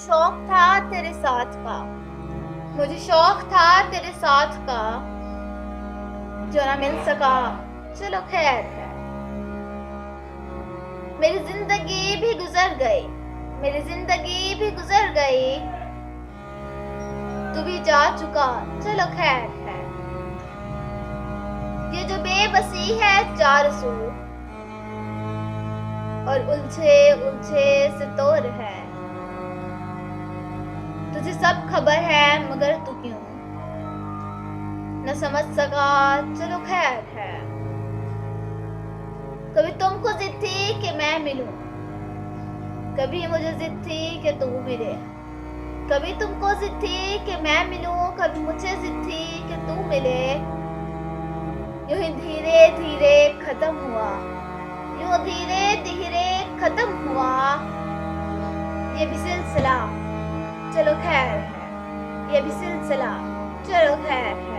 शौक था तेरे साथ का, मुझे शौक था तेरे साथ का, जो ना मिल सका, चलो खैर है। मेरी जिंदगी भी गुजर गई, मेरी जिंदगी भी गुजर गई, तू भी जा चुका, चलो खैर है। ये जो बेबसी है चार सू और उलझे उलझे से तोर है, तुझे सब खबर है मगर तू क्यों न समझ सका, चलो खैर है। कभी तुमको जिद थी कि मैं मिलूं, कभी मुझे जिद थी कि तू मिले, कभी तुमको जिद थी कि मैं मिलूं, कभी मुझे जिद थी कि तू मिले। यूं ही धीरे धीरे खत्म हुआ, यूं धीरे धीरे खत्म हुआ ये भी सिलसिला, चलो खैर है। ये भी सिलसिला, चलो खैर है।